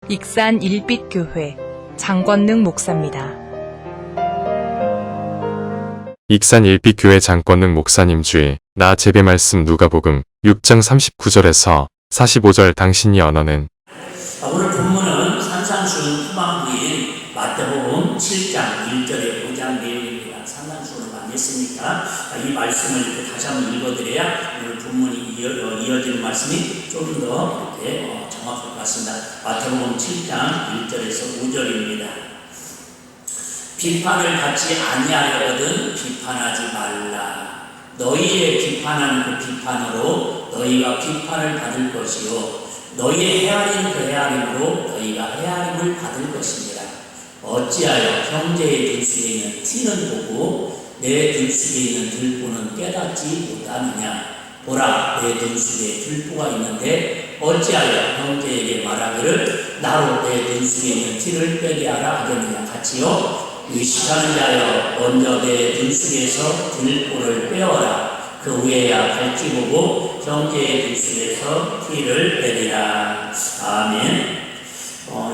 익산 일빛교회 장권능 목사입니다. 익산 일빛교회 장권능 목사님 주의 나 제배 말씀 누가복음 6장 39절에서 45절 당신이 언어는. 오늘 본문은 산상수훈 후반부인 마태복음 7장 1절에 5장 내용입니다. 산상수훈을 많이 했으니까 이 말씀을 이렇게 다시 한번 읽어드려야 오늘 본문이 이어지는 말씀이 조금 더 이렇게 정확할 것 같습니다. 마태복음 7장 1절에서 5절입니다. 비판을 받지 아니하려거든 비판하지 말라. 너희의 비판하는 그 비판으로 너희가 비판을 받을 것이요 너희의 헤아림 그 헤아림으로 너희가 헤아림을 받을 것입니다. 어찌하여 형제의 들쑥에 있는 티는 보고 내 들쑥에 있는 들보는 깨닫지 못하느냐. 보라, 내 들쑥에 들보가 있는데 어찌하여 형제에게 말하기를 나로 내 들쑥에 있는 티를 빼게 하라 하겠느냐. 같이요. 의식하는 자여 먼저 내 들쑥에서 들보를 빼어라. 그 후에야 밝히 보고 형제의 들쑥에서 티를 빼리라. 아멘.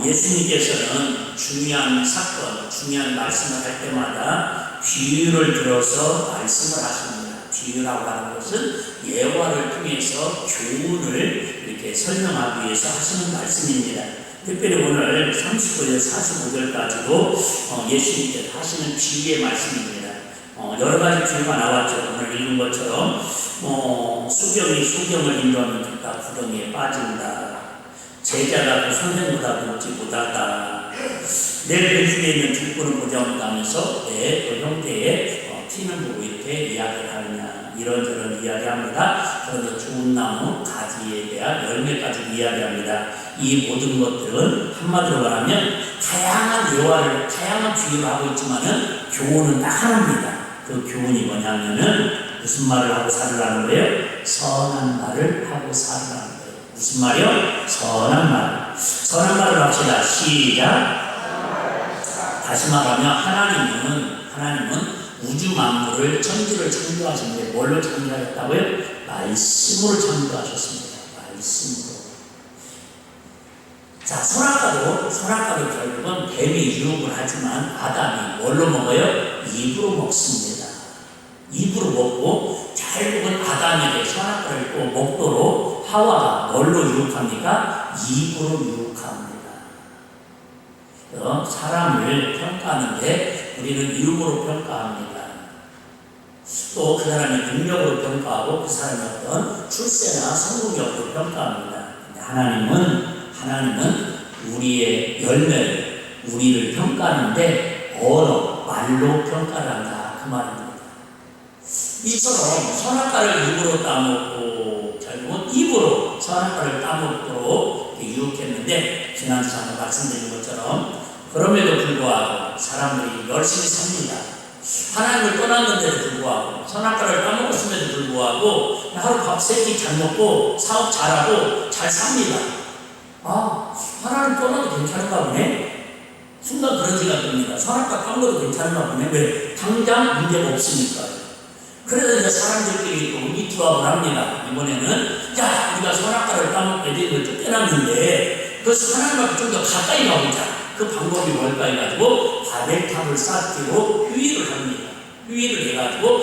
예수님께서는 중요한 사건, 중요한 말씀을 할 때마다 비유를 들어서 말씀을 하십니다. 비유라고 하는 것은 예화를 통해서 교훈을 이렇게 설명하기 위해서 하시는 말씀입니다. 특별히 오늘 39절, 45절까지도 예수님께서 하시는 비유의 말씀입니다. 여러 가지 비유가 나왔죠. 오늘 읽은 것처럼 수경이 수경을 인도하면 듣다 구덩이에 빠진다. 제자가 그 선생보다 높지 못하다. 내 뱃속에 있는 들보는 보지 못하면서 내 그 형제의 티는 보고 이렇게 이야기를 하느냐. 이런저런 이야기합니다. 그런데 좋은 나무 가지에 대한 열매까지 이야기합니다. 이 모든 것들은 한마디로 말하면 다양한 예화를, 다양한 비유를 하고 있지만은 교훈은 딱 하나입니다. 그 교훈이 뭐냐면은 무슨 말을 하고 살으라는 거예요? 선한 말을 하고 살으라는 거예요. 무슨 말이요? 선한 말. 선한 말을 합시다. 시작. 다시 말하면 하나님은 우주 만물을 천지를 창조하셨는데 뭘로 창조하셨다고요? 말씀으로 창조하셨습니다. 말씀으로. 자, 선악과도 결국은 뱀이 유혹을 하지만 아담이 뭘로 먹어요? 입으로 먹습니다. 입으로 먹고 결국은 아담에게 선악과를 또 먹도록 하와가 뭘로 유혹합니까? 입으로 유혹합니다. 사람을 평가하는데 우리는 이름으로 평가합니다. 또 그 사람의 능력으로 평가하고 그 사람의 어떤 출세나 성공력으로 평가합니다. 하나님은 우리의 열매를, 우리를 평가하는데 언어, 말로 평가를 한다. 그 말입니다. 이처럼 선악과를 입으로 따먹고 결국은 입으로 선악과를 따먹도록 유혹했는데 지난 시간에 말씀드린 것처럼 그럼에도 불구하고 사람들이 열심히 삽니다. 하나님을 떠났는데도 불구하고 선악과를 따먹었음에도 불구하고 하루 밥 3끼 잘 먹고 사업 잘하고 잘 삽니다. 하나님 떠나도 괜찮은가 보네? 순간 그런 생각이 듭니다. 선악과 따먹어도 괜찮은가 보네? 왜? 당장 문제가 없으니까요. 그래서 이제 사람들끼리 또 이투합을 합니다. 이번에는 우리가 선악과를 따먹게 된 걸 쫓겨났는데 그래서 하나님과 좀 더 가까이 가보자. 그 방법이 뭘까 해가지고 바벨탑을 쌓기로 휴일을 합니다. 휴일을 해가지고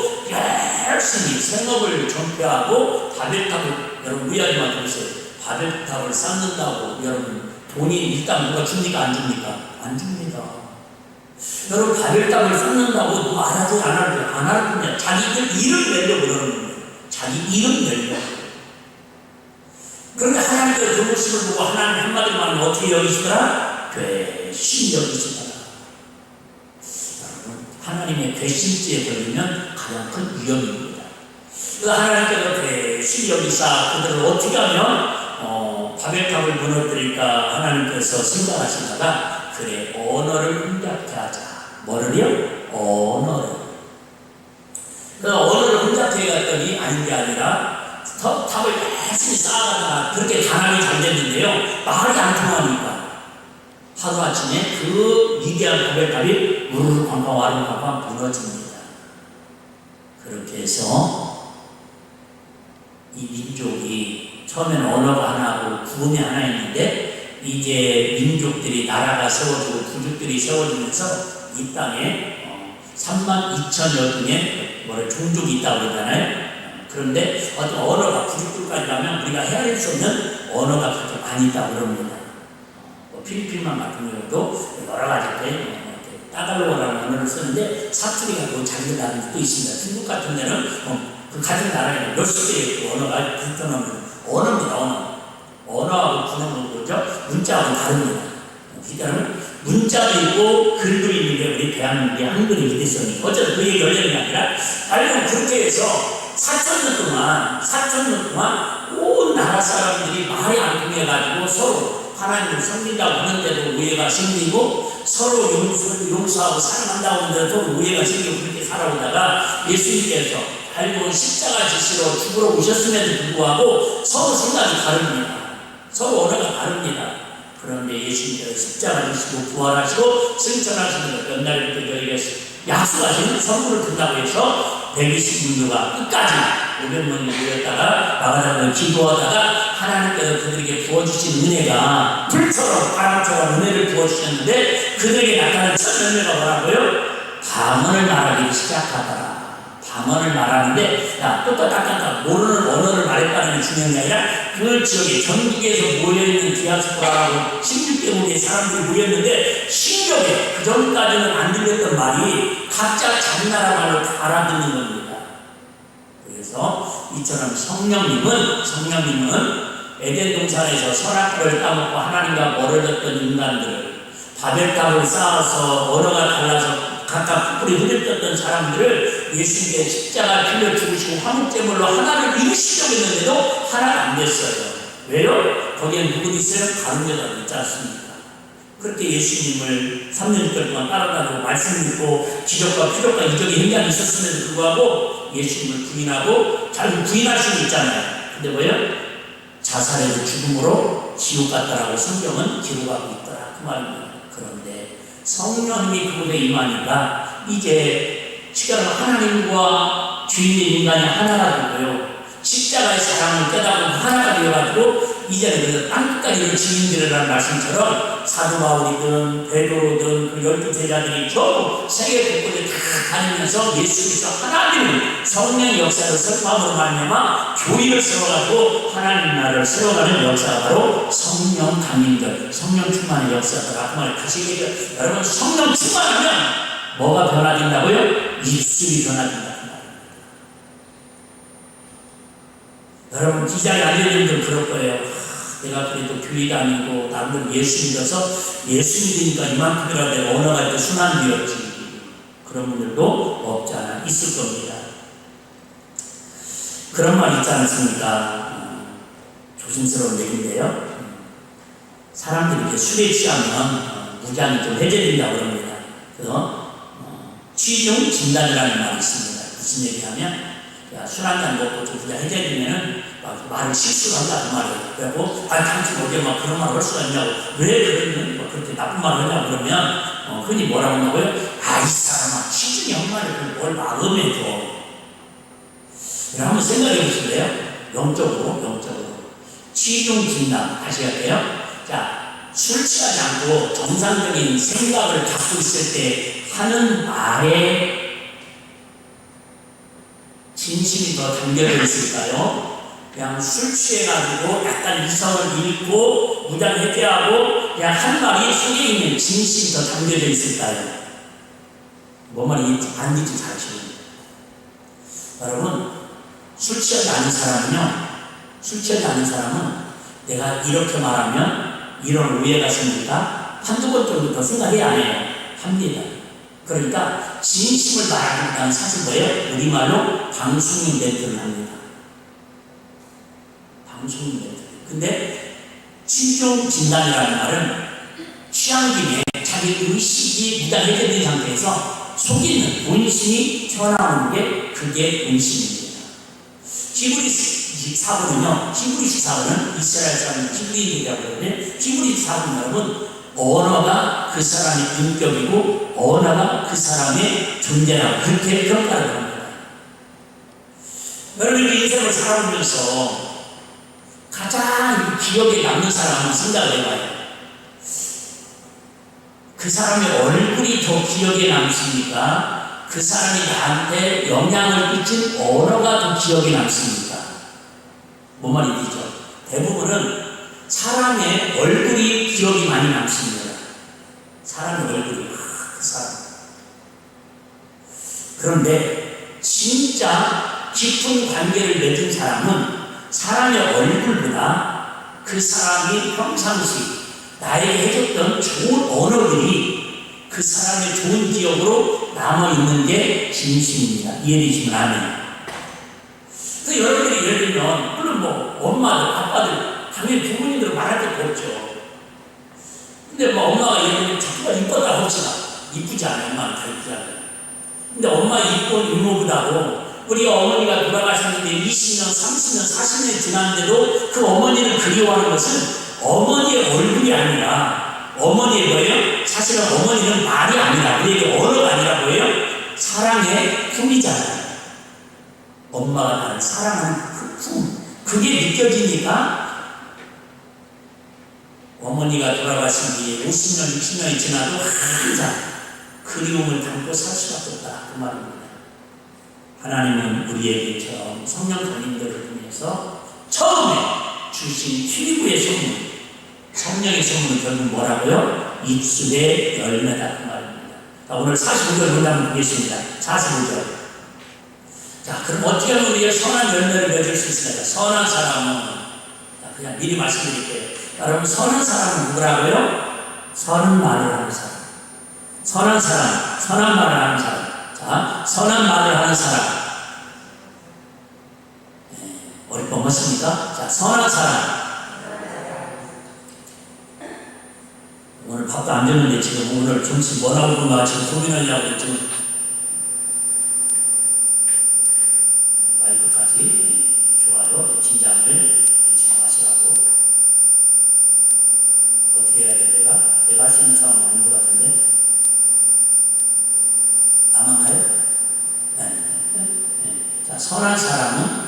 열심히 생업을 전폐하고 바벨탑을, 여러분 이야기만 들으세요. 바벨탑을 쌓는다고 여러분 돈이 일단 누가 줍니까? 안 줍니까? 안 줍니다. 여러분 바벨탑을 쌓는다고 누가 알아도 안 알아듣냐. 자기들 이름 내려고 그러는 거예요. 자기 이름 내려고. 그런데 하나님께서 그 모습을 보고 하나님 한마디로 말하면 어떻게 여기시더라? 괘씸 여기시더라. 여러분 하나님의 괘씸죄에 걸리면 가장 큰 위험입니다. 하나님께서 괘씸 여기사 그들을 어떻게 하면 바벨탑을 무너뜨릴까 하나님께서 생각하시다가 그래 언어를 혼잡케 하자. 뭐를요? 언어를. 언어를 혼잡케 해갔더니 아닌 게 아니라 탑을 열심히 쌓아가다가 그렇게 단합이 잘 됐는데요. 말이 안 통하니까 하루아침에 그 위대한 바벨탑이 우르르 쾅쾅 무너집니다. 그렇게 해서 이 민족이 처음에는 언어가 하나고 구음이 하나였는데 이제 민족들이 나라가 세워지고 부족들이 세워지면서 이 땅에 32,000여 등의 종족이 있다고 그러잖아요. 그런데 어떤 언어가 부족들까지 가면 우리가 헤아릴 수 없는 언어가 그렇게 많이 있다고 그럽니다. 필리핀만 같은 경우도 여러 가지 따갈로라는 언어를 쓰는데 사투리가 또 자기들 나라는 또 있습니다. 중국 같은 데는 그 같은 나라에 몇 개의 언어가 불편한 언어입니다. 언어하고 분어는 뭐죠? 문자하고 다릅니다. 그러니까 문자도 있고 글도 있는데 우리 대한민국의 한글이 믿으니까 어쨌든 그 얘기 열리는 게 아니라 알고 그렇게 해서 4,000년 동안 온 나라 사람들이 말이 안 통해가지고 서로 하나님을 섬긴다고 하는데도 우애가 생기고 서로 용서하고 사랑한다고 하는데도 서로 우애가 생기고 그렇게 살아오다가 예수님께서 알고 십자가 지시로 죽으러 오셨음에도 불구하고 서로 생각이 다릅니다. 서로 언어가 다릅니다. 그런데 예수님께서 십자가 지시고 부활하시고 승천하시는 몇 날부터 저희가 약속하신 선물을 준다고 해서 120인류가 끝까지 500명이 모였다가 마가다락을 기도하다가 하나님께서 그들에게 부어주신 은혜가 불처럼 바람처럼 은혜를 부어주셨는데 그들에게 나타난 첫 열매가 뭐라고요? 방언을 말하기 시작하더라. 방언을 말하는데 똑같다 모르는 언어를 말했다는 게 중요한 게 아니라 그 지역에 전국에서 모여있는 디아스포라라고 16대 국의 사람들이 모였는데 신기하게 그 전까지는 안 들렸던 말이 각자 자기 나라 말로 다 알아듣는 겁니다. 그래서 이처럼 성령님은 에덴 동산에서 선악과를 따먹고 하나님과 멀어졌던 인간들을 바벨탑을 쌓아서 언어가 달라서 각각 뿌리 흐릿떴던 사람들을 예수님께 십자가 빌려 죽으시고 화목제물로 하나를 이루시려고 했는데도 하나가 안 됐어요. 왜요? 거기에 누구 있어요? 다른 여자도 있지 않습니까? 그렇게 예수님을 3년 6개월 동안 따라다니고 말씀 듣고 기적과 표적과 이적의 행장이 있었음에도 불구하고 예수님을 부인하고 결국 부인할 수는 있잖아요. 근데 뭐예요? 자살해서 죽음으로 지옥 갔다라고 성경은 기록하고 있더라 그 말입니다. 그런데 성령님이 그곳에 임하니까 이제 지금 하나님과 주인인 인간이 하나가 되고요. 십자가의 사랑을 깨닫고 하나가 되어가지고 이제는 그래서 땅끝까지 증인들이라는 말씀처럼 사도 바울이든 베드로든 그 12제자들이 전부 세계 곳곳에 다 다니면서 예수 그리스도 하나님을 성령의 역사로 설파함으로 말미암아 교회를 세워가지고 하나님 나라를 세워가는 역사가 바로 성령 강림절, 성령 충만의 역사더라. 그 말을 다시 얘기해요. 여러분 성령 충만하면 뭐가 변화된다고요? 입술이 변화된다. 여러분 기자에 알려진 분 그럴 거예요. 내가 그래도 교회 다니고 나름대로 예수 믿어서 예수 믿으니까 이만큼이라도 내가 언어가 이렇게 순환되었지. 그런 분들도 없잖아. 있을 겁니다. 그런 말 있지 않습니까? 조심스러운 얘기인데요. 사람들이 이렇게 술에 취하면 무장이 좀 해제된다고 합니다. 그래서 취중 진단이라는 말이 있습니다. 무슨 얘기하면 술 한잔 먹고 좀 그냥 해제되면은 말을 실수를 한다 그 말이에요. 그래갖고 당신 어제 막 그런 말을 할 수가 있냐고 왜 그러면 그렇게 나쁜 말을 하냐고 그러면 흔히 뭐라고 한다고요? 이 사람아 취중이 한 말을 뭘 마음에 둬. 한번 생각해 보실래요? 영적으로 취중 진단 다시 할게요. 자, 술 취하지 않고 정상적인 생각을 갖고 있을 때 하는 말에 진심이 더 담겨져 있을까요? 그냥 술 취해가지고 약간 이성을 잃고 무장 해제하고 그냥 한 말이 속에 있는 진심이 더 담겨져 있을까요? 뭔 말인지 반드시 잘 아시는 여러분 술 취하지 않은 사람은 내가 이렇게 말하면 이런 오해가 생길까? 한두 번 정도 더 생각해야 안 해요. 합니다. 그러니까 진심을 말하는 사실 뭐예요? 우리말로 방송인 멘트를 합니다. 방송인 멘트. 근데 취중 진단이라는 말은 취한 김에 자기 의식이 무장해제된 상태에서 속에 있는 본심이 튀어나오는 게 그게 본심입니다. 히브리 24부는요. 히브리 24부는 이스라엘 사람은 히브리인이라고 그러는데 히브리 24부는 여러분 언어가 그 사람의 인격이고 언어가 그 사람의 존재라고 그렇게 평가를 합니다. 여러분 인생을 살아오면서 가장 기억에 남는 사람을 생각을 해봐요. 그 사람의 얼굴이 더 기억에 남습니까? 그 사람이 나한테 영향을 끼친 언어가 더 기억에 남습니까? 뭔 말이죠? 대부분은 사람의 얼굴이 기억이 많이 남습니다. 사람의 얼굴이, 그 사람. 그런데 진짜 깊은 관계를 맺은 사람은 사람의 얼굴보다 그 사람이 평상시 나에게 해줬던 좋은 언어들이 그 사람의 좋은 기억으로 남아있는 게 진심입니다. 이해되시면 아멘. 그래서 여러분들이 예를 들면, 물론 뭐, 엄마들, 아빠들, 당연히 부모님들은 말할 것도 없죠. 근데 뭐 엄마가 예를 들면 자꾸가 이쁘다 합시다. 이쁘지 않아요. 엄마는 다 이쁘지 않아요. 근데 엄마 이쁜 이모보다도 우리 어머니가 돌아가셨는데 20년, 30년, 40년이 지났는데도 그 어머니를 그리워하는 것은 어머니의 얼굴이 아니라 어머니의 뭐예요? 사실은 어머니는 말이 아니라 우리에게 언어가 아니라 뭐예요? 사랑의 품이잖아요. 엄마가 나를 사랑하는 그 품. 그게 느껴지니까 어머니가 돌아가신 뒤에 50년, 60년이 지나도 항상 그리움을 담고 살 수밖에 없다. 그 말입니다. 하나님은 우리에게처럼 성령 담임들을 통해서 처음에 주신 피리부의 선물, 성령의 선물은 결국 뭐라고요? 입술의 열매다. 그 말입니다. 자, 오늘 45절 문장을 보겠습니다. 45절. 자, 그럼 어떻게 하면 우리가 선한 열매를 맺을 수 있을까요? 선한 사람은, 자, 그냥 미리 말씀드릴게요. 여러분, 선한 사람은 누구라고요? 선한 말을 하는 사람. 선한 사람, 선한 말을 하는 사람. 자, 선한 말을 하는 사람. 어릴 뻔 맞습니까? 자, 선한 사람. 오늘 밥도 안 줬는데 지금 오늘 점심 뭐 나오는가 지금 고민하려고 지금 마이크까지 좋아요. 긴장을 붙이지 마시라고. 어떻게 해야 돼? 내가 할 수 있는 상황은 아닌 것 같은데. 남았나요? 네. 자, 선한 사람은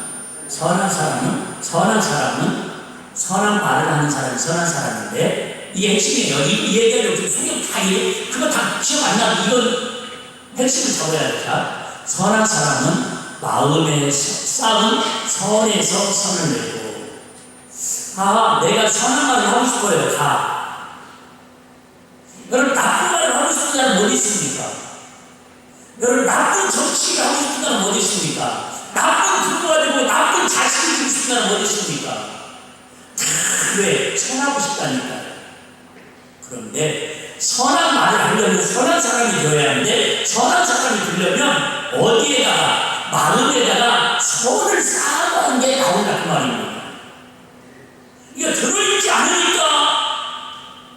선한 말을 하는 사람이 선한 사람인데, 이게 핵심이에요. 이 얘기를 좀 성경 다 그거 다 기억 안 나고 이건 핵심을 잡아야 돼. 자, 선한 사람은 마음에 쌓은 선에서 선을 내고, 내가 선한 말을 하고 싶어요. 여러분, 나쁜 말을 하고 싶은 사람은 어디 있습니까? 여러분, 나쁜 정치를 하고 싶은 사람은 어디 있습니까? 나쁜 부모가 되고 나쁜 자식을 주고 싶은 사람은 어디 있습니까? 다 왜? 선하고 싶다니까요. 그런데 선한 말을 하려면 선한 사람이 되어야 하는데, 선한 사람이 되려면 어디에다가, 마음에다가 선을 쌓아놓은 게 나온다. 그 말입니다. 이거 들어있지 않으니까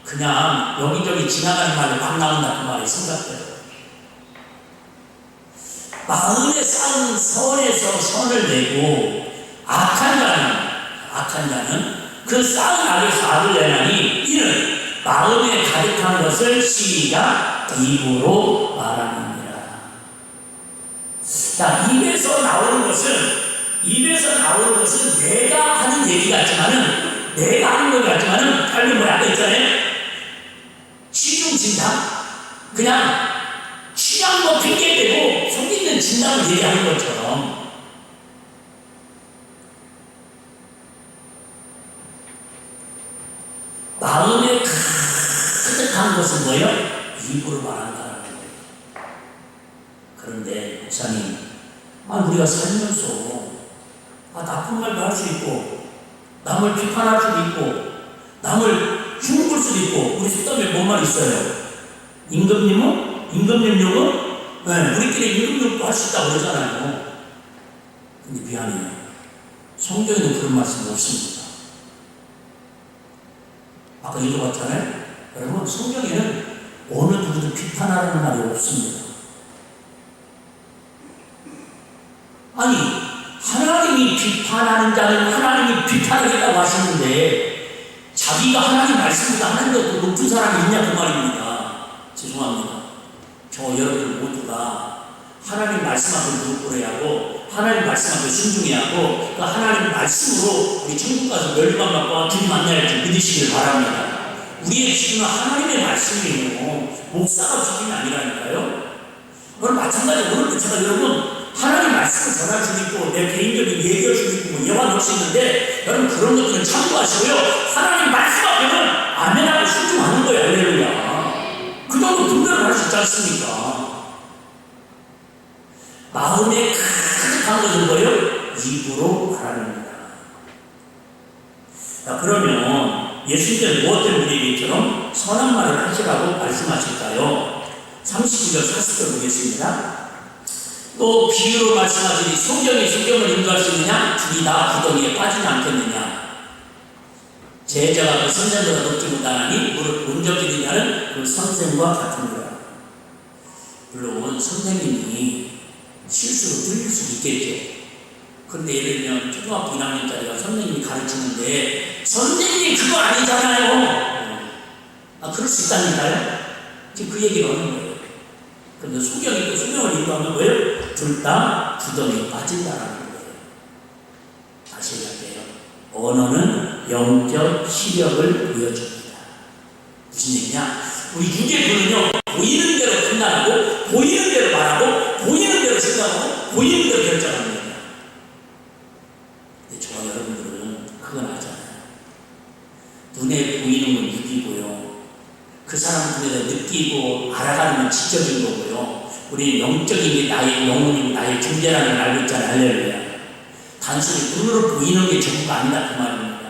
그냥 여기저기 지나가는 말이 막 나온다. 그 말이 생각돼요. 마음에 쌓은 선에서 선을 내고, 악한 자는 그 쌓은 악에서 악을 내나니 이는 마음에 가득한 것을 시작 입으로 말하느니라. 자, 입에서 나오는 것은 내가 하는 얘기 같지만은, 내가 하는 것 같지만은, 빨리 뭐 약간 있잖아요. 취중진담? 그냥 취한 거 핑계대고 속 있는 진담을 얘기하는 것처럼, 마음에 가득한 것은 뭐예요? 입으로 말한다는 거예요. 그런데 목사님, 우리가 살면서 나쁜 말도 할 수 있고, 남을 비판할 수도 있고, 남을 흉볼 수도 있고, 우리 속담에 뭔 말 있어요? 임금님은 우리끼리 임금욕도 할 수 있다고 그러잖아요. 근데 미안해요. 성경에는 그런 말씀이 없습니다. 아까 읽어봤잖아요. 여러분, 성경에는 어느 누구도 비판하라는 말이 없습니다. 아니, 하나님이 비판하는 자는 하나님이 비판하겠다고 하시는데, 자기가 하나님 말씀보다 하나님보다 더 높은 사람이 있냐 그 말입니다. 죄송합니다. 저 여러분 모두가 하나님 말씀 앞에 무릎 꿇어야 하고, 하나님 말씀 앞에 순종해야 하고, 그 하나님 말씀으로 우리 천국 가서 멸망 받고 길이 만나야 할지 믿으시길 바랍니다. 우리의 기준은 하나님의 말씀이에요. 목사가 기준이 아니라니까요. 오늘 마찬가지로 오늘도 제가 여러분 하나님 말씀을 전할 수 있고 내 개인적인 얘기할 수 있고 뭐 예화할 수 있는데 여러분 그런 것들은 참고하시고요. 하나님 말씀 앞에는 아멘하고 순종하는 거예요. 할렐루야. 그 정도 분별을 할 수 있지 않습니까? 마음에 가득한 것은 뭐예요? 입으로 말하는 겁니다. 자, 그러면 예수님께서 무엇 때문에 우리에게처럼 선한 말을 하시라고 말씀하실까요? 39절 40절 보겠습니다. 또 비유로 말씀하시니 성경을 인도할 수 있느냐? 둘이 다 구덩이에 빠지지 않겠느냐? 제자가 그 선생보다 높지 못하나니 무릇 온전히 자는 그 선생과 같으니라. 물론 선생님이 실수로 들릴 수 있겠죠. 근데 예를 들면 초등학교 1학년짜리가 선생님이 가르치는데 선생님이 그거 아니잖아요. 그럴 수 있다니까요. 지금 그 얘기를 하는 거예요. 그런데 소경이 또 소경을 인도하면 왜요? 둘 다 구덩이에 빠진다라는 거예요. 다시 얘기할게요. 언어는 영적 시력을 보여줍니다. 무슨 얘기냐? 우리 유괴부는요, 보이는 대로 판단하고, 보이는 대로 말하고, 보이는 대로 생각하고, 보이는 대로 결정합니다. 근데 저와 여러분들은 그건 알잖아요. 눈에 보이는 건 육이고요. 그 사람 눈에서 느끼고 알아가는 건 지적인 거고요. 우리 영적인 게 나의 영혼이고 나의 존재라는 걸 알고 있잖아요. 할렐루야. 단순히 눈으로 보이는 게 전부가 아니다 그 말입니다.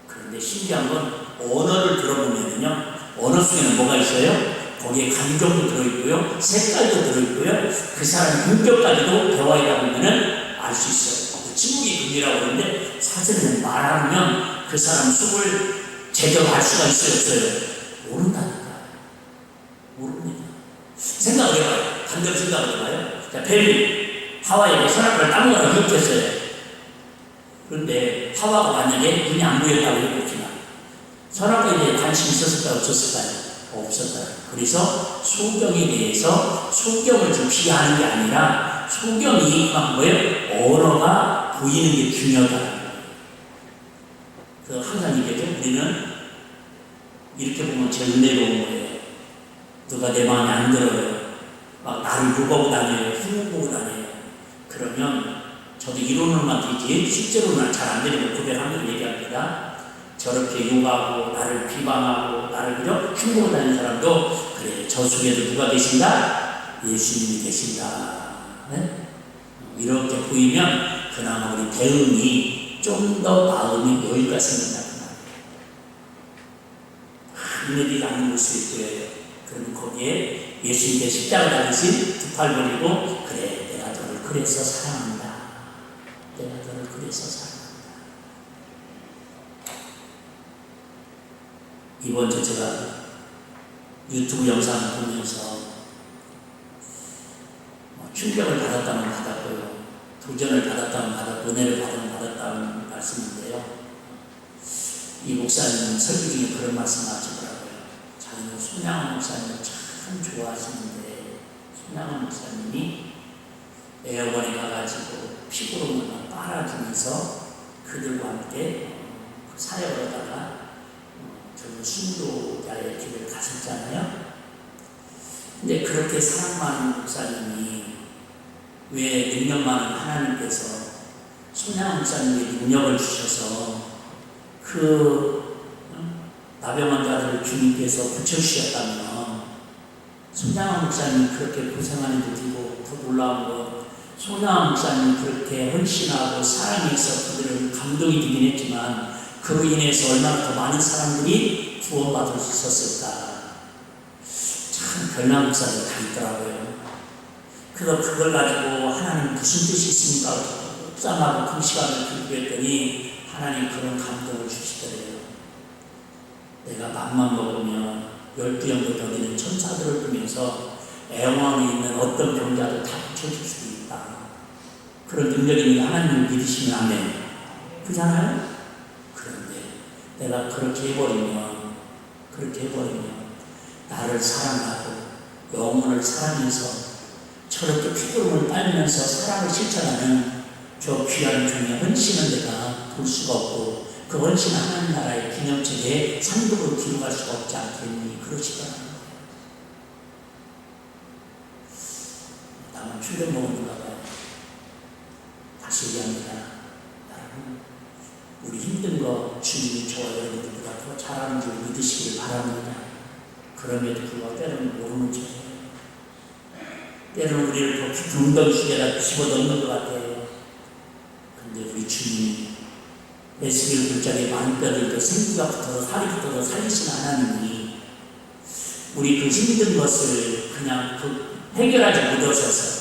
그런데 신기한 건 언어를 들어보면요, 언어 속에는 뭐가 있어요? 거기에 감정도 들어있고요, 색깔도 들어있고요, 그 사람의 인격까지도 대화이다 보면은 알 수 있어요. 침묵이 금이라고 그러는데 사실은 말하면 그 사람 속을 제대로 알 수가 있어요, 없어요? 모른다니까. 모릅니다. 생각을 해봐요. 반대로 생각을 해봐요. 자, 뱀이 하와에게 선악과를 따먹으라고 유혹했어요. 그런데 하와가 만약에 눈이 안 보였다고 해봅시다. 선악과에 대해 관심이 있었을까요? 없었을까요? 없었다. 그래서 소경에 대해서 소경을 좀 비하하는 게 아니라 소경이 그만 뭐예요? 언어가 보이는 게 중요하다. 항상 얘기하죠. 우리는 이렇게 보면 제일 은혜로운 거예요. 누가 내 마음에 안 들어요. 막 나를 욕하고 다녀요. 흉보고 다녀요. 그러면 저도 이론으로만 되지 실제로는 잘 안 되는 걸 고백하면서 얘기합니다. 저렇게 욕하고 나를 비방하고 나를 그려 흉보고 다니는 사람도 그래, 저 속에도 누가 계신다? 예수님이 계신다. 네? 이렇게 보이면 그나마 우리 대응이 좀 더 마음이 여유가 생긴다. 은혜들이 않는 모습이 보여요. 그러면 거기에 예수님께 십자가 달리신 두 팔 벌리고 그래, 내가 너를 그래서 사랑한다. 내가 너를 그래서 사랑한다. 이번 주 제가 유튜브 영상을 보면서 충격을 받았다면 받았고요, 도전을 받았다면 받았고, 은혜를 받았다면 말씀인데요. 이 목사님은 설교 중에 그런 말씀을 하시더라고요. 자기는 손양원 목사님을 참 좋아하시는데 손양원 목사님이 에어건에 가가지고 피부로만 빨아주면서 그들과 함께 사역을 하다가 저는 순도자의 길을 가셨잖아요. 근데 그렇게 사랑 많은 목사님이 왜 능력 많은 하나님께서 손양원 목사님에게 능력을 주셔서 나병 환자들을 주님께서 붙여주셨다면 손양원 목사님이 그렇게 고생하는 데 두고 더 놀라운 건 손양원 목사님이 그렇게 헌신하고 사랑해서 그들은 감동이 되긴 했지만 그로 인해서 얼마나 더 많은 사람들이 구원받을 수 있었을까. 참 별난 목사들이 다 있더라고요. 그래서 그걸 가지고 하나님 무슨 뜻이 있습니까? 묵상하고 그 시간을 기도했더니 하나님 그런 감동을 주시더래요. 내가 맘만 먹으면 12영도 던지는 천사들을 통해서 애원에 있는 어떤 병자도 다 고쳐줄 수 있다. 그런 능력이 있는 하나님을 믿으시면 아멘. 그잖아요? 그런데 내가 그렇게 해버리면 나를 사랑하고 영혼을 사랑해서 저렇게 피부름을 빨면서 사랑을 실천하는 저 귀한 종의 헌신은 내가 볼 수가 없고 그 원신 하나님 나라의 기념체계에 상급으로 뒤로 갈 수가 없지 않겠니? 그러시더라고요. 다만 출연 먹는가 봐요. 다시 얘기합니다. 여러분, 우리 힘든 거 주님이 저와 여러분들보다 더 잘하는 줄 믿으시길 바랍니다. 그럼에도 불구하고 때로는 모르는 척해요. 때로는 우리를 더 깊은 웅덩이 속에다 집어넣는 것 같아요. 근데 우리 주님이 에스겔 굴짝에 많은 뼈들도 생기가 붙어서 살이 붙어서 살리신 하나님이 우리 그 힘든 것을 그냥 해결하지 못하셔서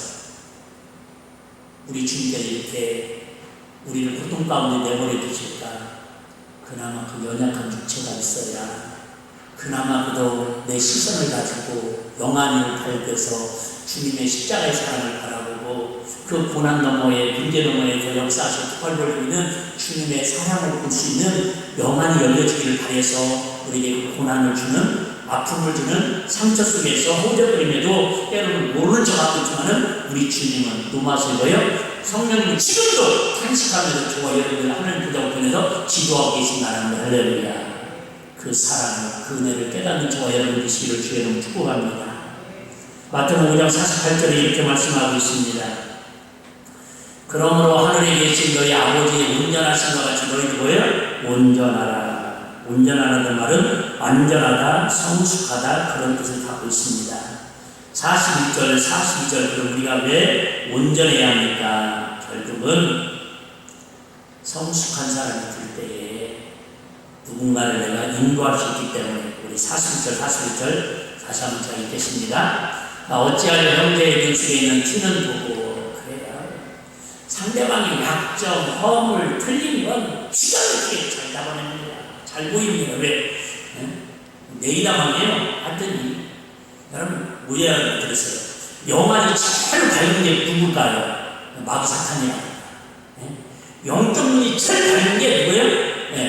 우리 주님께서 이렇게 우리를 고통 가운데 내버려 두실까? 그나마 그 연약한 육체가 있어야 그나마 그도 내 시선을 가지고 영안을 밝혀서 주님의 십자가의 사랑을 바라보고 그 고난 너머에 문제 너머에서 역사하셔 특활 벌고 있는 주님의 사랑을 볼 수 있는 영안이 열려지기를 바라서 우리에게 그 고난을 주는 아픔을 주는 상처 속에서 호적거림에도 때로는 모르는 척하고 있지만은 우리 주님은 노마시고요. 성령님은 지금도 탄식하면서 저와 여러분들 하나님 보좌 우편에서 지도하고 계신다는 할렐루야. 그 사랑을 그 은혜를 깨닫는 저와 여러분 되시기를 주의 이름으로 축복합니다. 마태복음 5장 48절에 이렇게 말씀하고 있습니다. 그러므로 하늘에 계신 너희 아버지의 온전하신 것 같이 너희도 뭐예요? 온전하라. 온전하라는 말은 완전하다, 성숙하다 그런 뜻을 갖고 있습니다. 41절, 42절 그럼 우리가 왜 온전해야 합니까? 결국은 성숙한 사람이 될 때에 누군가를 내가 인도할 수 있기 때문에 우리 41절, 41절 다시 한번 잘 읽겠습니다. 어찌하여 형제의 눈속에 있는 티는 보고 그래요. 상대방의 약점, 허물, 틀린 건 기가 막히게 잘 잡아냅니다. 잘 보입니다. 왜? 내이담하네요. 하더니 여러분 뭐야 그랬어요. 영안이 제일 밝은 게 누굴까요? 마귀 사탄이라고. 영적 눈이 제일 밝은 게 누구예요?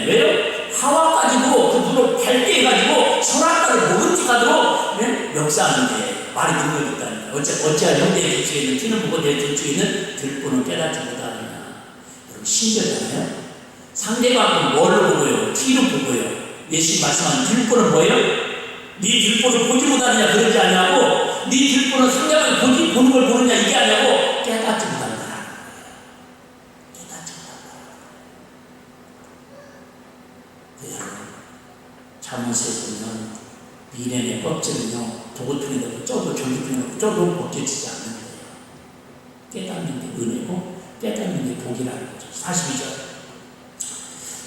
왜요? 하와까지도 그 눈을 밝게 해가지고 선악과를 먹은지가도록 역사하는데 말이 능력이 있다니까. 어찌하여 형제의 눈속에 있는 티는 보고 내 눈속에 있는 들보는 깨닫지 못하느냐. 여러분 신기하잖아요. 상대방은 뭐를 보고요? 티를 보고요. 예수님 말씀하는 들보는 뭐예요? 네 들보를 보지 못하느냐 그러지 않냐고. 네 들보는 상대방이 보는 걸 보느냐 이게 아니냐고. 깨닫지 못한다. 깨닫지 못한다. 여러분 잠언서에 보면 미련의 껍질은요 도구통에 넣고 쪄도 전기통에 넣고 쪄도 벗겨지지 않는데요. 깨닫는 게 은혜고 깨닫는 게 복이라는 거죠. 42절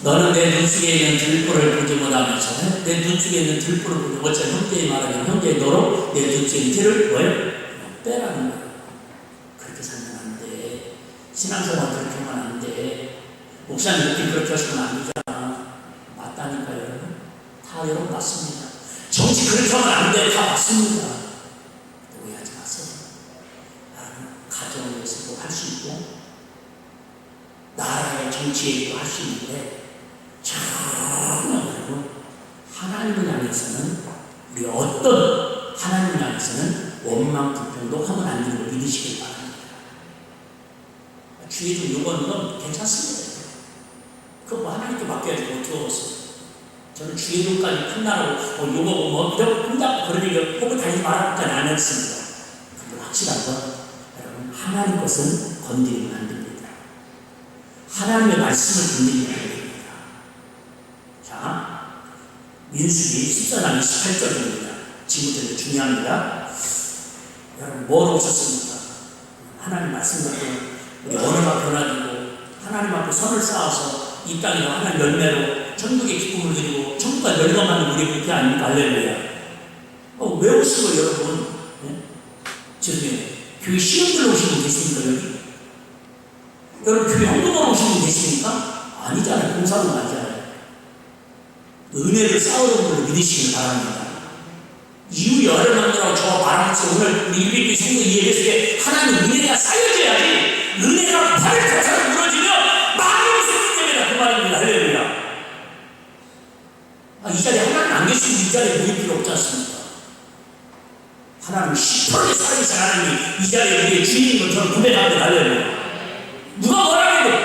너는 내 눈속에 있는 들보를 보지 못하면서 내 눈속에 있는 들보를 보지 못하면서 형제의 말하면 형제의 너로 내 눈속에 있는 티를 뭐예요? 빼라는 거예요. 그렇게 살면 안 돼. 신앙생활 그렇게 하면 안 돼. 목사님 느낌 그렇게 하시면 안 되잖아. 맞다니까요 여러분. 다 여러분 맞습니다. 정치 그렇게 하면 안 돼. 다 맞습니다. 오해하지 마세요. 가정을 위해서도 할 수 있고 나라의 정치에도 할 수 있는데 정말 여러분 하나님을 향해서는 우리 어떤 하나님을 향해서는 원망 불평도 하면 안 되는 걸 믿으시길 바랍니다. 주의 좀 요구하는 건 괜찮습니다. 그거 뭐 하나님께 맡겨야지 어떻게 하겠어요. 저는 주의 돈까지 끝나라고 요구하고 뭐 그냥 그런 얘기 혹은 다니지 말라고 안 했습니다. 그건 확실한 건 여러분 하나님 것은 건드리면 안 됩니다. 하나님의 말씀을 건드리면 안 됩니다. 자, 민수기 14장 28절입니다. 지금부터 중요합니다. 여러분 뭘 오셨습니까? 하나님 말씀 갖고 우리 언어가 변화되고 하나님 앞에 선을 쌓아서 이 땅에 하나님 열매로 천국의 기쁨을 드리고 천국과 열감하는 우리 그렇게 아닙니까? 할렐루야. 왜 오신 거예요 여러분? 죄송해요. 교회 시험들로 오신 분 계십니까 여기? 여러분 교회 헌금하러 오신 분 계십니까? 아니잖아요. 공사는 아니잖아요. 은혜를 쌓으려는 걸 믿으시길 바랍니다. 이유 열을 만들어 저와 말하면서 오늘 우리 일백교회 성도 이 예배 속에 하나님 은혜가 쌓여져야지 은혜가 발을 타서 무너지면 많은 생기 때문에 그 말입니다. 할렐루야. 이 자리에 하나님 안 계시면 이 자리에 모일 필요 없지 않습니까? 하나님 10%의 살아계신 하나님이 이 자리에 우리의 주인인 것처럼 고백합니다. 할렐루야. 누가 뭐라 해도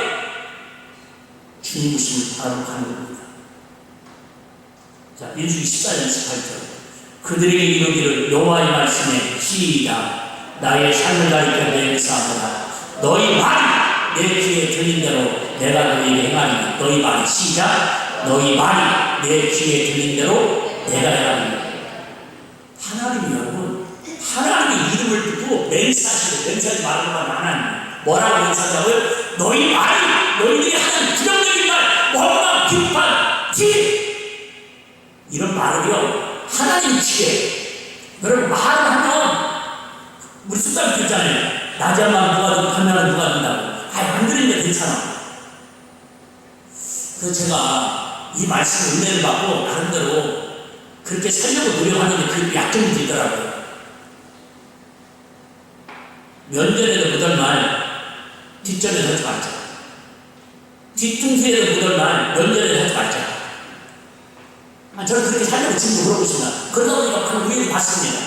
중부심을 바라보고 가는 겁니다. 자, 민수기 14장 18절. 그들에게 이르기를 여호와의 말씀에 시이다. 나의 삶을 가리켜 내 역사하노라. 너희 말이 내 귀에 들린 대로 내가 너희에게 행하리니. 너희 말이 시작. 너희 말이 내 귀에 들린 대로 내가 행하리니. 하나님이 여러분, 하나님의 이름을 두고 맹세하지 말라고 하는 하나님. 뭐라고 맹세하자고요? 너희 말이, 너희들이 하는 부정적인 말, 원망, 비판, 티 이런 말을요, 하나님 귀에. 여러분, 말을 하면 우리 습관이 들잖아요. 낮에 한번 누가 듣고 하면 누가 듣는다고. 안 들으면 괜찮아. 그래서 제가 이 말씀을 은혜를 받고 나름대로 그렇게 살려고 노력하는데 그 약점이 들더라고요. 면전에도 묻을 말 뒷전에도 하지 말자. 뒤통수에도 묻을 말 면전에도 하지 말자. 저는 그렇게 살려고 지금도 그러고 있습니다. 그러다 보니까 그 우연히 봤습니다.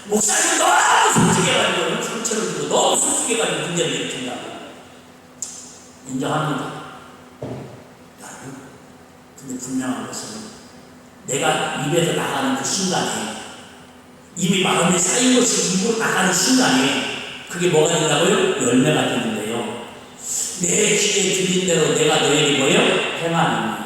목사님 너무 솔직해가지고 상처를 주고 너무 솔직해가지고 문제를 일으킨다고. 인정합니다. 여러분, 근데 분명한 것은 내가 입에서 나가는 그 순간에 이미 마음에 쌓인 것이 입으로 나가는 순간에 그게 뭐가 된다고요? 열매가 되는데요. 내 귀에 들린 대로 내가 너에게 뭐요? 행하니.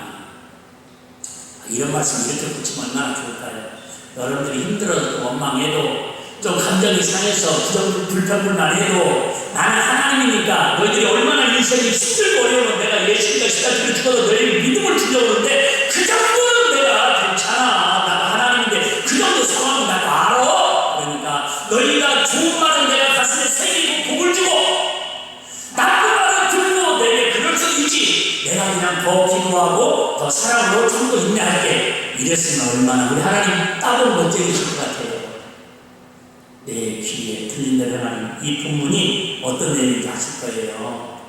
이런 말씀 이렇게 붙이면 얼마나 좋을까요? 여러분들이 힘들어도 원망해도 좀 감정이 상해서 불평불만해도 나는 하나님이니까 너희들이 얼마나 인생이 힘들고 어려우면 내가 예수님과 시간을 죽어도 너희에게 믿음을 주려고 하는데 그 정도는 내가 괜찮아. 나도 하나님인데 그 정도 상황은 나도 알아. 그러니까 너희가 좋은 말은 내가 가슴에 새기고 복을 주고 나쁜 말은 듣고 내게 그럴 수 있지. 내가 그냥 더 기도하고 더 사랑으로 참고 인내할게. 이랬으면 얼마나 우리 하나님 따로 멋쟁이실 것 같아요. 내 귀에 들린 대로 하나님. 이 본문이 어떤 내용인지 아실 거예요.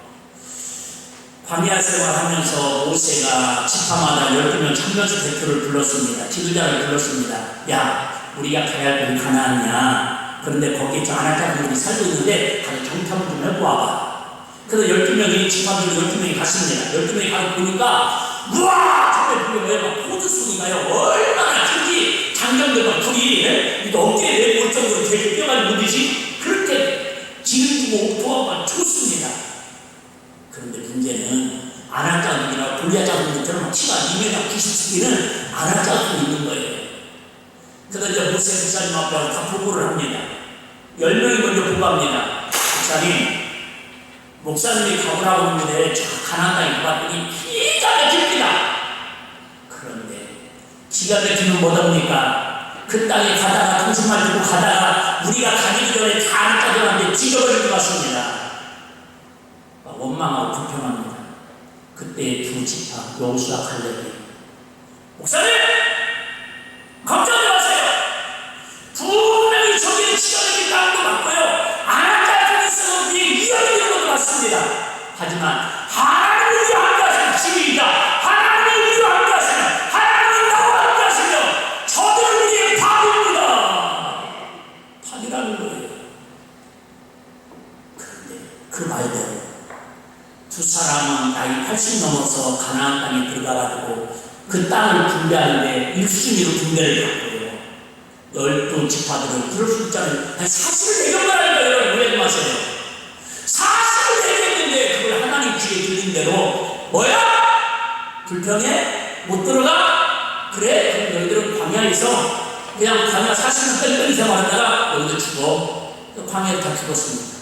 광야 생활하면서 모세가 지파마다 12명 참견수 대표를 불렀습니다. 지도자를 불렀습니다. 야, 우리가 가야 할 곳이 가나안이야. 그런데 거기에 저 아낙자분들이 살고 있는데 가서 정탐을 좀 해보아봐. 그래서 12명이 지파들 12명이 갔습니다. 12명이 가서 보니까 우와! 정말 그게 뭐야? 막 포드송이가요. 얼마나 큰지 장정들과 둘이 이거 어깨에 내려올 정도로 되게 뛰어가는 분이지 그렇게 지름지고 옥토가 좋습니다. 그런데 문제는 아낙자분이나 골리앗자분들처럼 키가 2m 90cm는 아낙자분이 있는 거예요. 그래서 이제 모세 목사님 앞에 다 보고를 합니다. 10명이 먼저 보고합니다. 목사님이 가보라고 하는데 저 가나안 땅에 가봤더니 기가 막힙니다. 그런데 기가 막히면 뭐답니까? 그 땅에 가다가 통신만 들고 가다가 우리가 가기 전에 다 아낙자들한테 죽여버릴 것 같습니다. 원망하고 불평합니다. 그때 두 지파 여호수아 갈렙이 목사님! 걱정하지 마세요. 분명히 저기는 기가 막힌 땅도 맞고요. 아낙자 중에서도 우리의 위협이 되는 것도 맞습니다. 하지만 하나님이 함께하시는 지위이다. 하나님이 우리와 함께하시는 하나님이 나와 함께하시며 저들은 우리의 밥입니다. 밥이라는 거예요. 그런데 그 말대로 두 사람은 나이 80 넘어서 가나안 땅에 들어가가지고 그 땅을 분배하는데 1순위로 분배를 받고요. 12지파들을 들을 수 있잖아요. 아니, 사실을 내경말하니까 여러분 오해하지 마세요. 사실을 내겼는데 그걸 하나님 귀에 들린 대로 뭐야? 불평해? 못 들어가? 그래? 그럼 너희들은 광야에서 그냥 광야 40년 뺑뺑이 생활하다가 너희들 죽어. 광야에 다 죽었습니다.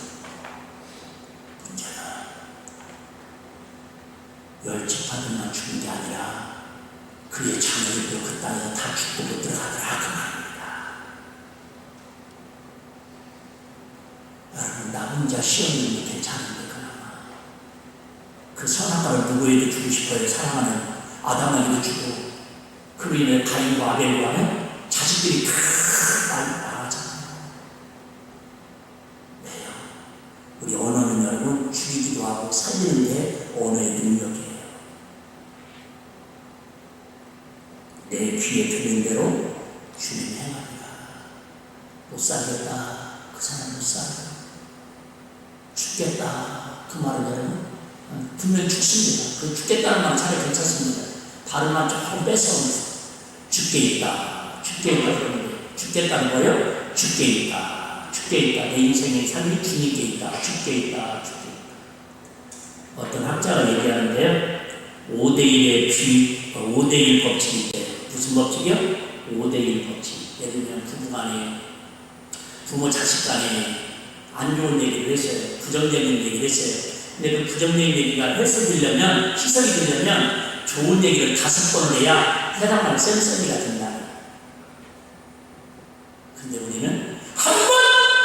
10지파들만 죽은 게 아니라 그의 자녀들도 그 땅에서 다 죽고 못 들어가더라 그 말입니다. 여러분, 나 혼자 쉬었는데 괜찮은데 그나마 그 선악과를 누구에게 주고 싶어요? 사랑하는 아담에게도 주고 그로 인해 가인과 아벨과 자식들이 다 나가잖아요. 왜요? 우리 언어는 여러분 죽이기도 하고 살리는 게 언어의 능력이에요. 내 귀에 들린 대로 주님이 행합니다. 못 살겠다. 그 사람 못 살아. 죽겠다. 그 말을 여러분 분명히 죽습니다. 그 죽겠다는 말은 차라리 괜찮습니다. 발음만 조금 뺏어오면서 죽게 있다. 죽게 있다 그러는데 죽겠다는 거예요? 죽게 있다. 죽게 있다. 내 인생의 삶이 주님께 있다. 죽게 있다. 죽게 있다. 어떤 학자가 얘기하는데요. 5대1 법칙인데 무슨 법칙이요? 5대1 법칙. 예를 들면 부부간에 부모 자식 간에 안 좋은 얘기를 했어요. 부정적인 얘기를 했어요. 근데 그 부정적인 얘기가 해석되려면 시선이 되려면 좋은 얘기를 5번을 해야 해당하는 쌤쌤이가 된다. 근데 우리는 한 번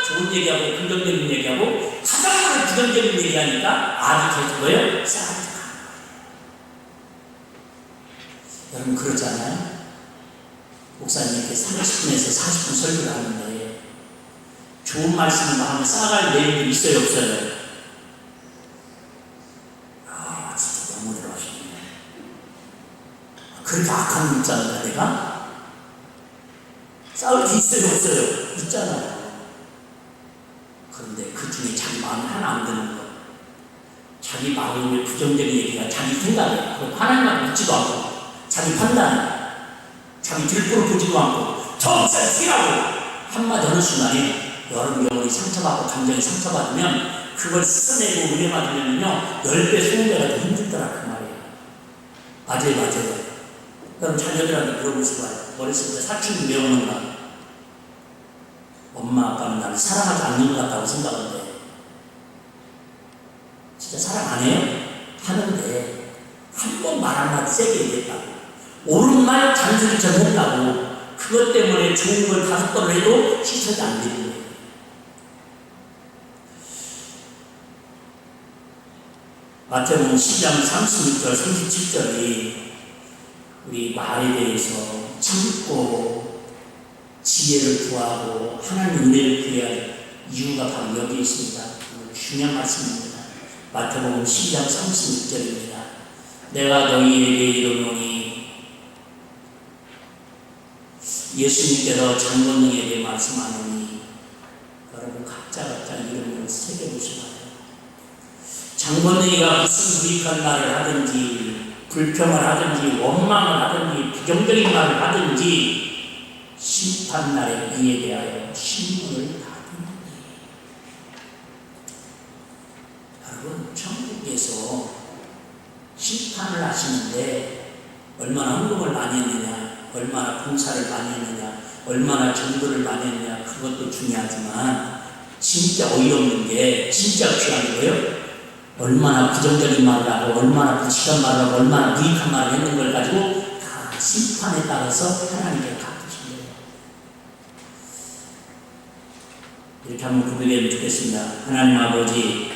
좋은 얘기하고 긍정적인 얘기하고 가장 많은 부정적인 얘기하니까 아주 계속 뭐예요? 싸움이 가는 거예요. 여러분 그러지 않아요? 목사님께 30분에서 40분 설교를 하는데 좋은 말씀을 마음에 쌓아갈 내용들이 있어요 없어요? 아 진짜 너무 들어하시네. 그렇게 악한 문자인가 내가? 싸울 게 있어요 없어요? 있잖아요. 그런데 그 중에 자기 마음이 하나 안 드는 거, 자기 마음의 부정적인 얘기가 자기 생각에 하나님만 묻지도 않고 자기 판단, 자기 들보를 보지도 않고 정말 쓰라고 한마디 하는 순간에 여러분 영혼이 상처받고 감정이 상처받으면 그걸 씻어내고 은혜 받으면요 10배, 20배가 더 힘들더라 그 말이에요. 맞아요. 여러분 자녀들한테 물어보시고 와요. 어렸을 때 사춘기 왜 오는가? 엄마 아빠는 나를 사랑하지 않는 것 같다고 생각하는데 진짜 사랑 안 해요? 하는데 한 번 말 한마디 세게 얘기했다고 옳은 말 잔소리처럼 했다고 그것 때문에 좋은 걸 5번을 해도 씻어지 안 되는 거예요. 마태복음 10장 36절 37절이 우리 말에 대해서 참고 지혜를 구하고 하나님 은혜를 구해야 할 이유가 바로 여기 있습니다. 중요한 말씀입니다. 마태복음 12장 36절입니다. 내가 너희에게 이르노니 예수님께서 장건능에게 말씀하노니 여러분 각자 이름을 새겨보시고 장건능이가 무슨 무익한 말을 하든지 불평을 하든지 원망을 하든지 부정적인 말을 하든지 심판날에 이에 대하여 신문을 받으니 여러분 천국에서 심판을 하시는데 얼마나 헌금을 많이 했느냐 얼마나 봉사를 많이 했느냐 얼마나 전도를 많이 했느냐 그것도 중요하지만 진짜 어이없는 게 진짜 귀한 거예요. 얼마나 부정적인 말을 하고 얼마나 불쾌한 말을 하고 얼마나 무익한 말을 했는 걸 가지고 다 심판에 따라서 하나님께 갚으신 거예요. 이렇게 한번 고백하면 좋겠습니다. 하나님 아버지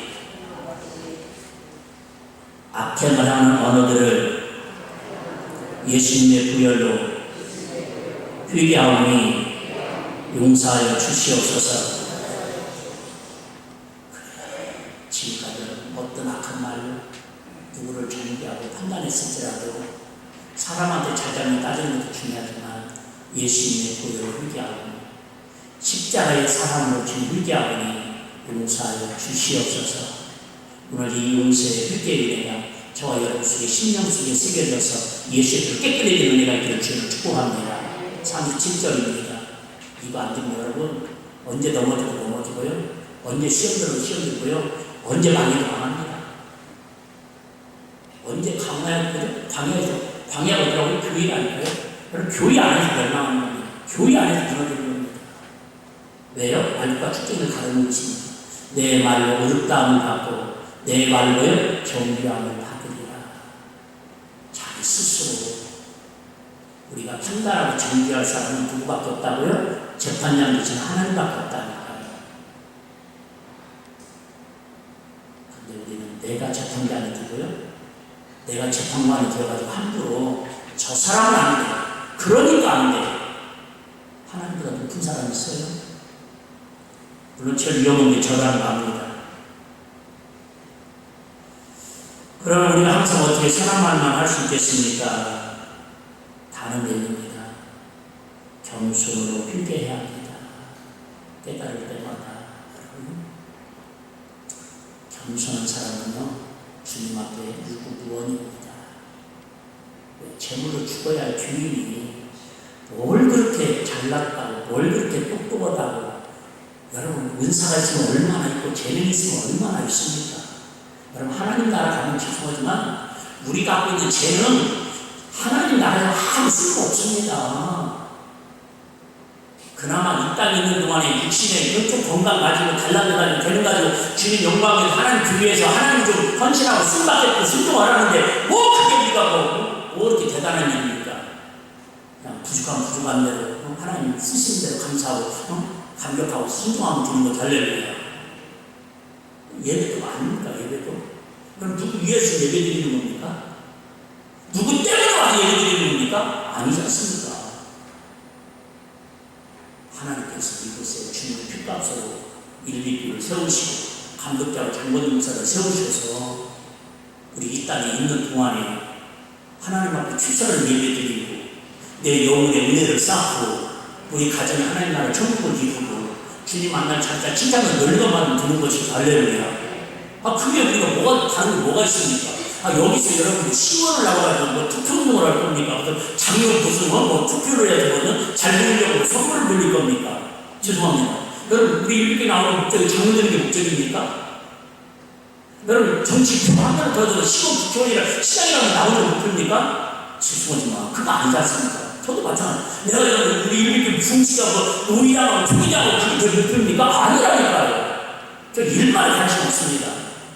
악행을 하는 언어들을 예수님의 부혈로 회개하오니 용서하여 주시옵소서. 지금까지 어떤 악한 말로 누구를 정죄하고 판단했을지라도 사람한테 잘잘못 따지는 것도 중요하지만 예수님의 보혈을 회개하오니 십자가의 사랑으로 주님 회개하오니 용서하여 주시옵소서. 오늘 이 용서의 회개의 은혜가 저와 여러분 속에 심령 속에 새겨져서 예수의 그 깨끗해진 은혜가 있기를 주님을 축복합니다. 37절입니다. 이거 안 되면 여러분 언제 넘어지고요. 언제 시험 들고요. 언제 망해도 망합니다. 언제 광야가 어디라고 교회가 아닐까요? 여러분 교회 안에서 멸망하는 겁니다. 교회 안에서 무너지는 겁니다. 왜요? 말과 축제를 가르는 것입니다. 내 말로 의롭다함을 받고 내 말로 정죄함을 받으리라. 자기 스스로 우리가 판단하고 정죄할 사람은 누구밖에 없다고요? 재판장 대신 하나님밖에 없다는 거예요. 근데 우리는 내가 재판장이 되고요. 내가 재판관이 되어가지고 함부로 저 사람은 안 돼. 그러니까 안 돼. 하나님보다 높은 사람이 있어요? 물론 제일 위험한 게 저라는 겁니다. 그러면 우리가 항상 어떻게 사랑만만 할 수 있겠습니까? 다른 얘기입니다. 겸손으로 회개해야 합니다. 깨달을 때마다. 겸손한 사람은요, 주님 앞에 유구무원입니다. 재물로 죽어야 할 주님이 뭘 그렇게 잘났다고, 뭘 그렇게 똑똑하다고. 여러분, 은사가 있으면 얼마나 있고 재능이 있으면 얼마나 있습니까? 여러분, 하나님 나라 가면 죄송하지만 우리가 갖고 있는 재능 하나님 나라에 아무 쓸모 없습니다. 그나마 이 땅에 있는 동안에 육신에 이쪽 건강 가지고 달라들다니 되는 가지고 주님 영광을 하나님 주기 위해서 하나님 좀 헌신하고 쓴받겠고 순종하라는데 뭐 그게 우리가 뭐 이렇게 대단한 일입니까? 그냥 부족한 대로 하나님 쓰시는 대로 감사하고 감격하고 순종하면 되는 거 달래요. 예배도 아닙니까? 예배도? 그럼 누구 위해서 예배 드리는 겁니까? 누구 때문에 와서 예배 드리는 겁니까? 아니지 않습니까? 하나님께서 이곳에 주님의 핏값으로 일비교를 세우시고 감독자와 장로님 목사를 세우셔서 우리 이 땅에 있는 동안에 하나님 앞에 최선을 예배드리고 내 영혼의 은혜를 쌓고 우리 가정에 하나님 나라 천국을 이루고 주님 만날 자리가 칭찬을 널리고만 드는 것이 할렐루야. 그게 우리가 다른 게 뭐가 있습니까? 여기서 여러분들 시원을 나와가지고 뭐 투표운동을 할 겁니까? 장로 무슨 뭐 투표를 해야 되거든? 잘 보이려고 선물을 돌릴 겁니까? 죄송합니다. 여러분, 우리 이렇게 나오는 목적이 장로되는 게 목적입니까? 여러분, 정치 표 하나를 더 줘서 시골 국회의원이라 시장이라고 나오는 목표입니까? 죄송하지만 그거 아니지 않습니까? 저도 마찬가지. 내가 여러분, 우리 이렇게 붕치가 뭐 노이라고 투기자고 그게 더 목표입니까? 아니라니까요. 저 일만 관심 없습니다.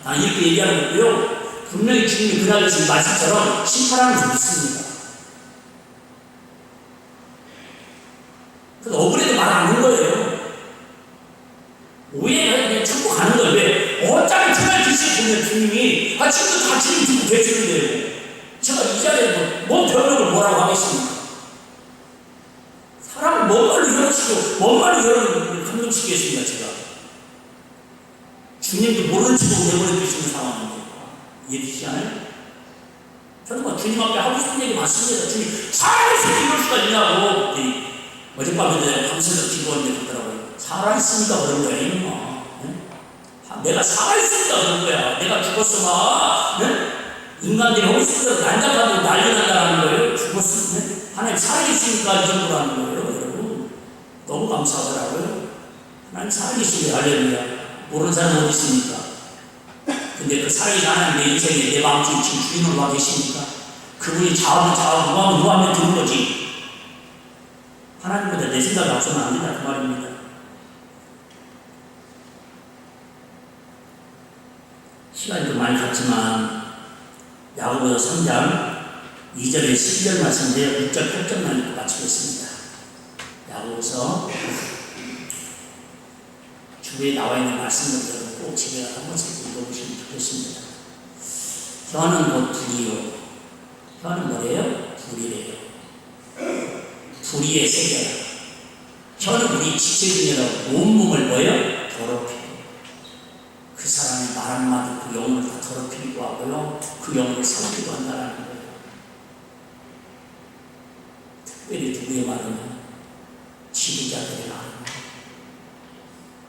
난 이렇게 얘기하는 거고요. 분명히 주님이 그날에 지금 말씀처럼 심판하는 줄 믿습니다. 그래서 억울해도 말 안 하는 거예요. 오해가 그냥 참고 가는 거예요. 왜? 어차피 그날 주시에 보면 주님이 지금도 다 주님 듣고 계시는데요. 제가 이 자리에 뭐 변명을 뭐라고 하겠습니까? 사람을 뭔 말로 열어치고 뭔 말로 감동시키겠습니까? 제가 주님도 모르는 척으로 내버려 두시는 상황인데 이해되시지 않아요? 저도 뭐 주님 앞에 하고 싶은 얘기 많습니다. 주님, 살아있으면 이럴 수가 있냐고. 어젯밤에 밤새서 기도하는데 그러더라고요. 살아있으니까 그런 거야, 이놈아. 내가 살아있으니까 그런 거야. 내가 죽었으면, 인간들이 하고 싶은 대로 난잡하고 난리 난다는 거예요. 죽었으면. 하나님 살아계시니까 이 정도로 하는 거예요, 여러분. 너무 감사하더라고요. 하나님 살아계시니 할렐루야. 모르는 사람 어디 있습니까? 근데 그 살아계신 하나님 내 인생에 내 마음속에 지금 주인으로 와 계시니까 그분이 좌우하면 누구하면 되는 거지. 하나님보다 내 생각이 앞서면 안 된다 그 말입니다. 시간이 좀 많이 갔지만 야고보서 3장 2절에 11절 말씀인데요. 6절 8절만 읽고 마치겠습니다. 야고보서 주위에 나와 있는 말씀들을 꼭 집에 가서 한 번씩 읽어보시면 좋겠습니다. 혀는 뭐 불이요. 혀는 뭐래요? 불이래요. 불의의 세계라. 혀는 우리 지체중이라고 온몸을 뭐예요? 더럽히고 그 사람의 말 한마디 그 영혼을 다 더럽히기도 하고요. 그 영혼을 삼키기도 한다는 거예요. 특별히 누구의 말은 지도자들의 말은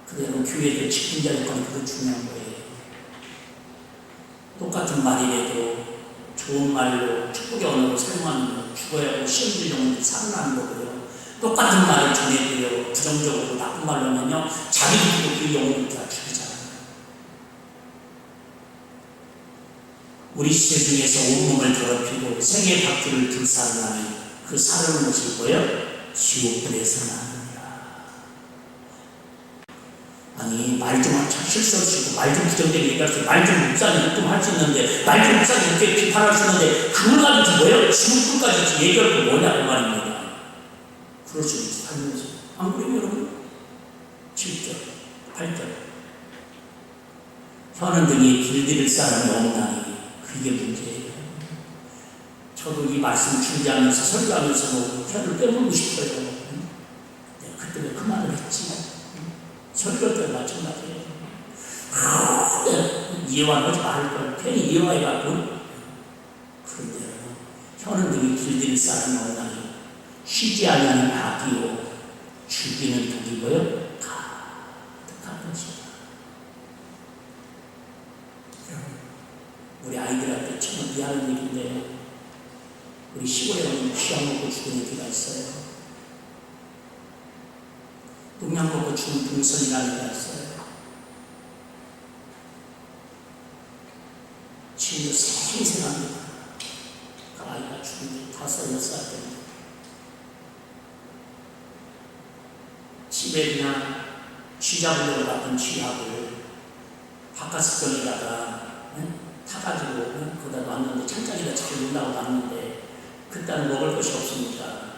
그대로 교회의 집중자 역할이 그런 중요한 거예요. 똑같은 말이라도 좋은 말로 축복의 언어로 사용하는 거, 죽어야 하고 시험질 영혼들이 살아나는 거고요. 똑같은 말을 전해도요, 부정적으로 나쁜 말로 하면요, 자기들도 그 영혼을 다 죽이잖아요. 우리 시대 중에서 온몸을 더럽히고 생의 바퀴를 불사르는 그 사르는 것이 뭐예요? 지옥불에서 나느니라. 아니, 말 좀 실수할 수 있고, 말 좀 부정되게 얘기할 수 있고, 말 좀 묵살이 좀 할 수 있는데, 말 좀 묵살이 이렇게 비판할 수 있는데, 그걸 가지고 뭐예요? 지옥불까지 얘기할 거 뭐냐, 그 말입니다. 그럴 수 있지, 살면서. 안 그래요, 여러분? 7절, 8절. 혀는 등이 길들일 사람이 없나니, 그게 문제예요. 저도 이 말씀 준비하면서, 설교하면서도 혀를 빼먹고 싶어요. 내가 그때 왜 그 말을 했지? 설교 때 마찬가지예요. 이해하지 말을 걸. 괜히 이해해갖고. 그런데 혀는 등이 길들일 사람이 없나니 쉬지 않는 악이요 죽이는 독이 뭐요? 가득한 것이다. 우리 우리 시골에 오면 귀약 먹고 죽은 애기가 있어요. 농약 먹고 죽은 동선이라는 애가 있어요. 지금도 생생합니다. 그 아이가 죽은 지 5, 6살 때문에. 집에 그냥 쥐 잡으려고 갔던 쥐약을 바깥습병에다가 타가지고 거기다 놨는데 찬장에다 잘 놓으려고 놨는데 그때는 먹을 것이 없으니까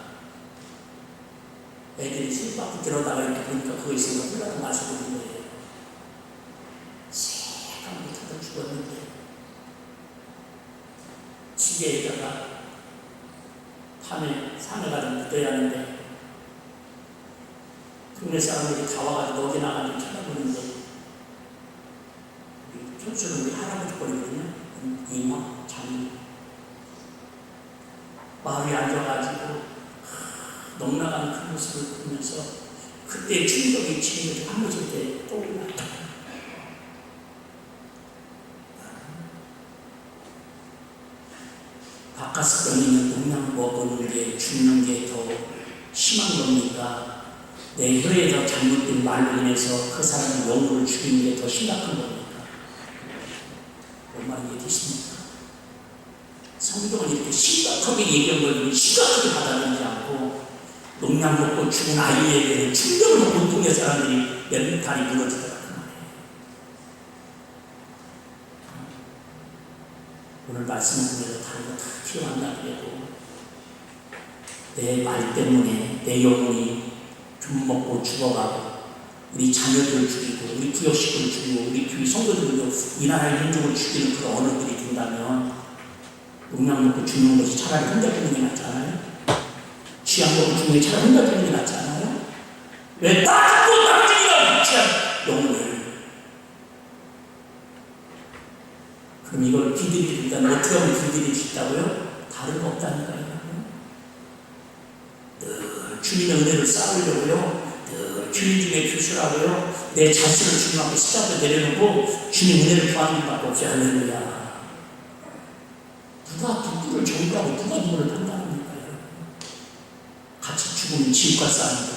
애들이 술밖에 들어다가 이렇게 보니까 그거 있으니까 홀라도 마셔보는 거예요. 새까맣게 타다 죽었는데 지게에다가 밤에 산에 가서 묻어야 하는데 동네 사람들이 다 와가지고 어디 나가는지 찾아보는데 촌수는 우리 할아버지 거리거든요. 이모, 장모 마을에 앉아가지고 넉나간 그 모습을 보면서 그때 충격이 지금도 한무질 때 떠올랐다. 바깥습병이면 농약 먹는 게 죽는 게 더 심한 겁니까? 내 혀에서 잘못된 말로 인해서 그 사람의 영혼을 죽이는 게 더 심각한 겁니까? 뭔 말인지 이해되십니까? 성경은 이렇게 심각하게 얘기한 걸 심각하게 받아들이지 않고 농약 먹고 죽은 아이에게는 충격을 먹고 동네 사람들이 멘탈이 무너지더라 그 말이에요. 오늘 말씀을 통해서 다른 거 다 필요한다 그래도 내 말 때문에 내 영혼이 금 먹고 죽어가고 우리 자녀들을 죽이고 우리 구역 식구를 죽이고 우리 교회 성도들도 이 나라의 민족을 죽이는 그런 언어들이 된다면 농약 먹고 죽는 것이 차라리 혼자 죽는 게 낫지 않아요? 취약 먹고 죽는 게 차라리 혼자 죽는 게 낫지 않아요? 왜 따뜻고 땅쟁이가 취약 영혼을 그럼 이걸 비들이 된다면 어떻게 하면 비들이 짓다고요? 다른 거 없다니까요. 늘 주님의 은혜를 쌓으려고요. 늘 주님 중에 교수라고요. 내 자신을 주님 앞에 십자가에 내려놓고 주님 은혜를 구하는 것밖에 없어요. 할렐루야. 누가 누구를 정죄하고 누가 누구를 판단합니까? 같이 죽으면 지옥과 싸움이다.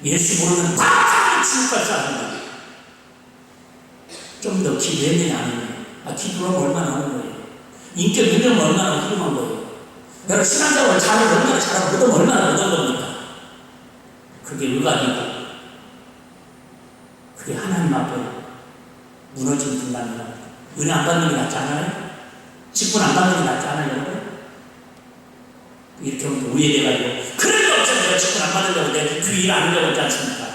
예수 모르는 다 지옥과 싸움이다. 좀 더 기도했느냐 안 했느냐. 기도하면 얼마나 하는 거예요. 인격 능력은 얼마나 훌륭한 거예요. 내가 신앙생활을 잘하면 얼마나 잘하고 그동안 얼마나 얻은 겁니까? 그게 의관이고 그게 하나님 앞에 무너진 분간이라 은혜 안 받는 게 낫지 않아요? 직분 안 받는 게 낫지 않아요? 여러분? 이렇게 하면 오해돼가지고 그럴 리 없어 내가 직분 안 받으려고 내가 그 일 안 하려고 했지 않습니까?